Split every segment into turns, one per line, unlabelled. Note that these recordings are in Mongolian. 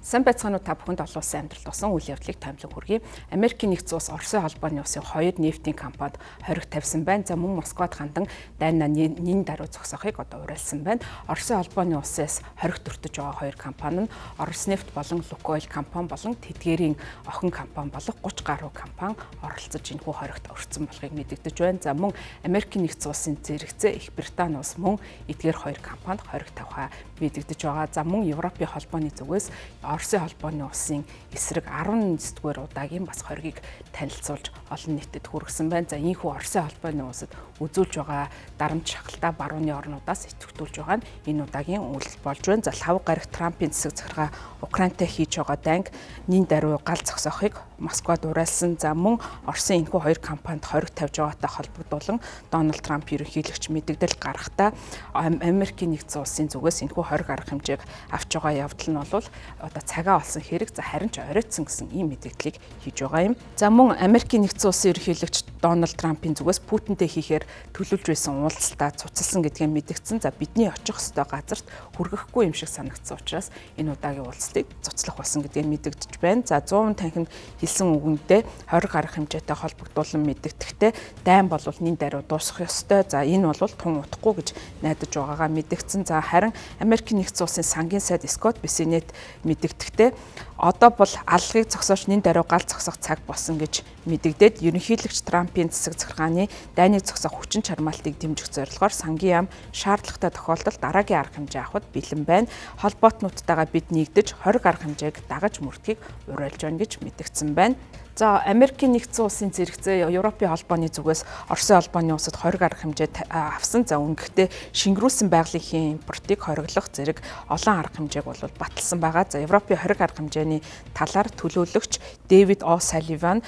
Сайн байцгаанууд та бүхэнд олон улсын амьдралд болсон үйл явдлыг томилон хүргэе. Америкийн нэгдсэн улс Оросын холбооны улсын хоёр нефтийн компанид хориг тавьсан байна. За мөн Москвад хандан дайна нин даруй зогсоохыг одоо уриалсан байна. Оросын холбооны улсаас хориг төртөж байгаа хоёр компани нь Ороснефть болон Лукойл компани болон тэдгээрийн охин компани болох 30 гаруй компани оролцож энэхүү хоригт өртсөн болохыг мэдэгдэж байна. За мөн Америкийн нэгдсэн улсын зэрэгцээ Их Британи улс мөн эдгээр хоёр компанид хориг тавихаа мэдэгдэж байгаа. За мөн Европын холбооны зүгээс Оросын холбооны улсын эсрэг 19-р удаагийн бас хоригийг танилцуулж олон нийтэд хүргэсэн байна. За ийхүү Оросын холбооны улсад үзүүлж байгаа дарамт шахалтай барууны орнуудаас идэвхжүүлж байгаа нь энэ удаагийн үйлдэл болж байна. За лхав гарагт Трампын засаг захиргаа Украинтай хийж байгаа данг нин даруй гал зогсоохыг Москвад уриалсан. За мөн Оросын энэхүү хоёр компанид хориг тавьж байгаатай холбогдуулан Дональд Трамп ерөнхийлөгч мэдэгдэл гаргахдаа Америкийн нэгдсэн улсын зүгээс энэхүү хориг арга хэмжээг авч байгаа явдал нь бол одоо цагаа олсон хэрэг харин ч оройтсон гэсэн ийм мэдээллийг хийж байгаа юм. За мөн Америкийн нэгдсэн улсын ерөнхийлөгч Дональд Трампын зүгээс Путинтэй хийхээр төлөвлөж байсан уулзалтаа цуцалсан гэдгийг мэдгдсэн. За бидний очих ёстой газарт хүргэхгүй юм шиг санагдсан учраас энэ удаагийн уулзалтыг цуцлах болсон гэдгийг мэдэгдэж байна. За 100 танхимд хэлсэн үгэндээ хориг арга хэмжээтэй холбогдуулан мэдэгдэхдээ дайн бол нин даруй дуусах ёстой. За энэ бол тун утахгүй гэж найдаж байгаагаа мэдгдсэн. За харин Америкийн нэгдсэн улсын сангийн сайд Скотт Бессенет мэдэгдэхдээ одоо бол алгыг зогсоож нин даруй гал зогсох цаг болсон гэж мэдэгдээд ерөнхийлөгч Трампын засаг захиргааны дайныг зогсоох хүчин чармаалтыг дэмжих зорилгоор сангийн яам шаардлагатай тохиолдолд дараагийн арга хэмжээ авахд бэлэн байна. Холбоотнуудтайгаа бид нэгдэж хориг арга хэмжээг дагаж мөрдөхийг уриалж байна гэж мэдгдсэн байна. За Америкийн нэгдсэн улсын зэрэгцээ Европын холбооны зүгээс Оросын холбооны улсад хориг арга хэмжээ авсан. За үнэхдээ шингэрүүлсэн байгалийн импортыг хориглох зэрэг олон арга хэмжээг бол баталсан байгаа. За Европын хориг арга хэмжээний талаар төлөөлөгч Дэвид О. Салливан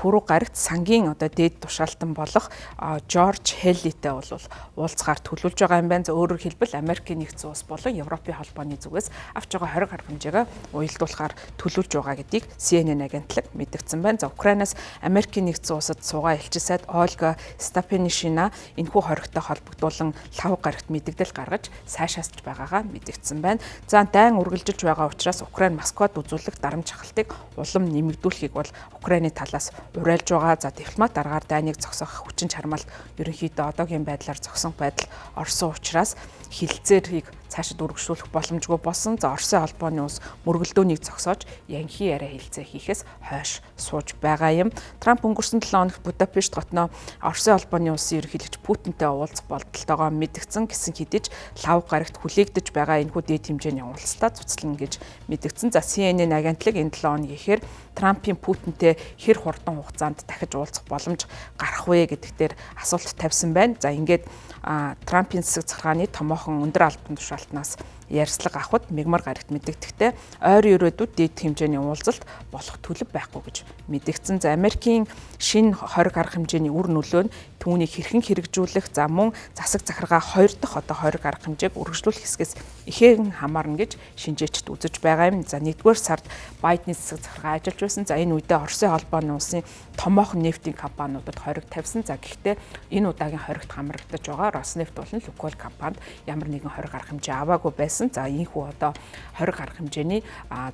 пүрэв гарагт сангийн одоо дээд тушаалтан болох Жорж Хеллитэй бол уулзгаар төлөвлөж байгаа юм байна. За өөрөөр хэлбэл Америкийн нэгдсэн улс болон Европын холбооны зүгээс авч байгаа хориг арга хэмжээгээ уялдуулахаар төлөвлөж байгаа гэдгийг CNN агентлаг мэдгдсэн байна. За Украинаас Америкийн нэгдсэн улсад суугаа элчин сайд Ольга Стапенишина энэхүү хоригтой холбогдуулан лхав гарагт мэдээлэл гаргаж сайшаасч байгаагаа мэдгдсэн байна. За дайн үргэлжилж байгаа учраас Украин Москвад үзүүлэх дарамт шахалтыг улам нэмэгдүүлэхийг бол Украины талаас уриалж байгаа. За дипломат аргаар дайныг зогсоох хүчин чармаалт ерөнхийдөө одоогийн байдлаар зогсох байдал орсон учраас хилцээрийг цаашид үргэлжлүүлэх боломжгүй болсон. За Оросын холбооны улс мөргөлдөөнийг зогсоож янхи яриа хилцээ хийхээс хойш сууж байгаа юм. Трамп өнгөрсөн 7 хоногт Будапешт хотноо Оросын холбооны улсын ерөнхийлөгч Путинтэй уулзах бололтойгоо мэдгдсэн гэсэн хэдий ч лхав гарагт хүлээгдэж байгаа энэхүү дээд хэмжээний уулзалтаа цуцлана гэж мэдгдсэн. За CNN агентлаг энэ 7 хоног ихээр Трампын Путинтэй хэр хурдан хугацаанд дахиж уулзах боломж гарах вэ гэдэг дээр асуулт тавьсан байна. За ингээд Трампын засаг захиргааны томоохон өндөр албан тушаалтнаас ярьслага авахд мигмар гарагт мэдэгдэхдээ ойр өрөөдүүд дээд хэмжээний уулзалт болох төлөв байхгүй гэж мэдэгдсэн. За Америкийн шинэ хориг арга хэмжээний үр нөлөө нь түүнийг хэрхэн хэрэгжүүлэх, за мөн засаг захиргаа 2 дахь одоо хориг арга хэмжээг үргэлжлүүлэх хэсгээс ихээр хамаарна гэж шинжээчд үзэж байгаа юм. За 1-р сард Байдны засаг захиргаа ажиллаж байсан. За энэ үедээ Оросын холбооны улсын томоохон нефтийн компаниудад хориг тавьсан. За гэхдээ энэ удаагийн хоригт хамрагдаж байгаа Роснефть болон Лукойл компанид ямар нэгэн хориг арга хэмжээ аваагүй байсан. За ийхүү одоо хориг арга хэмжээний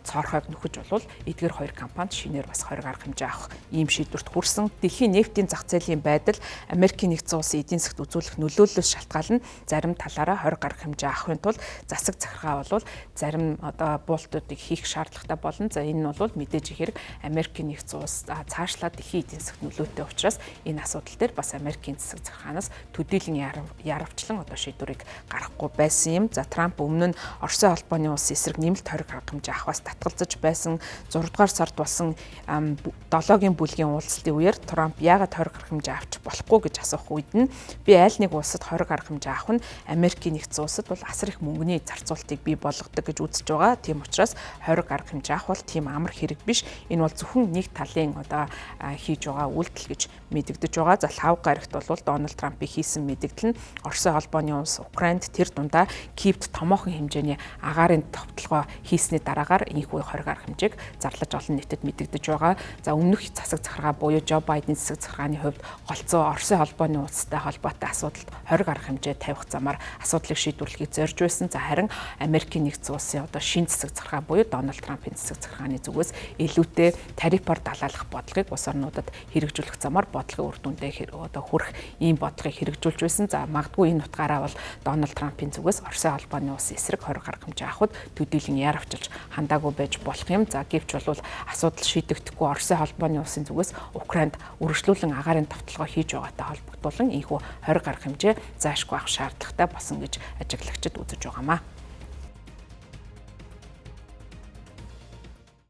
цоорхойг нөхөж болвол эдгээр хоёр компанид шинээр бас хориг арга хэмжээ авах ийм шийдвэрт хүрсэн. Дэлхийн нефтийн зах зээлийн байдал Америкийн нэгдсэн улсын эдийн засгт үзүүлэх нөлөөллөөс шалтгаална. Зарим талаараа хориг арга хэмжээ авахын тулд засаг захиргаа бол зарим одоо буултуудыг хийх шаардлагатай болно. За энэ нь бол мэдээж ихэр Америкийн нэгдсэн улс цаашлаад дэлхийн эдийн засгт нөлөөтэй учраас энэ асуудал дээр бас Америкийн засаг захиргаанаас төдийлөн яарвчлан одоо шийдвэрийг гаргахгүй байсан юм. За Трамп өмнө нь Оросын холбооны улсын эсрэг нэмэлт хориг арга хэмжээ авахаас татгалзаж байсан. 6 дугаар сард болсон 7-гийн бүлгийн уулзалтын үеэр Трамп яагаад хориг арга хэмжээ авч болохгүй гэж асуух үед нь би аль нэг улсад хориг арга хэмжээ авах нь Америкийн нэгдсэн улсад бол асар их мөнгөний зарцуулалтыг бий болгодог гэж үзэж байгаа. Тийм учраас хориг арга хэмжээ авах бол тийм амар хэрэг биш. Энэ бол зөвхөн нэг талын одоо хийж байгаа үйлдэл гэж мэдэгдэж байгаа. За лхав гарагт бол Дональд Трампыг хийсэн мэдэгдэл нь Оросын холбооны улс Украинд тэр дундаа Киевд томоохон хэмжээний агаарын товтлогоо хийсний дараагаар энэхүү 20 гаруй хэмжээг зарлаж олон нийтэд мэдэгдэж байгаа. За өмнөх засаг захиргаа буюу Жо Байден засаг захиргааны хувьд голцоо Оросын холбооны улстай холбоотой асуудалд 20 гаруй хэмжээ тавих замаар асуудлыг шийдвэрлэхийг зорж байсан. За харин Америкийн нэгдсэн улсын одоо шинэ засаг захиргаа буюу Дональд Трампын засаг захиргааны зүгээс илүүтэй тарифаар далайлах бодлогыг улс орнуудад хэрэгжүүлэх замаар бодлогын үр дүндээ одоо хүрэх ийм бодлогыг хэрэгжүүлж байсан. За магадгүй энэ утгаараа бол Дональд Трампын зүгээс Оросын холбооны улс эсрэг 20 гаруй хэмжээ авахд төдийлөн яар авчилж хандаагүй байж болох юм. За гэвч бол асуудал шийдэгдэхгүй Оросын холбооны улсын зүгээс Украинд үргэлжлүүлэн агаарын товтлогоо хийж байгаатай холбогдуулан энэхүү 20 гаруй хэмжээ заашгүй авах шаардлагатай болсон гэж ажиглагчид үзэж байгаамаа.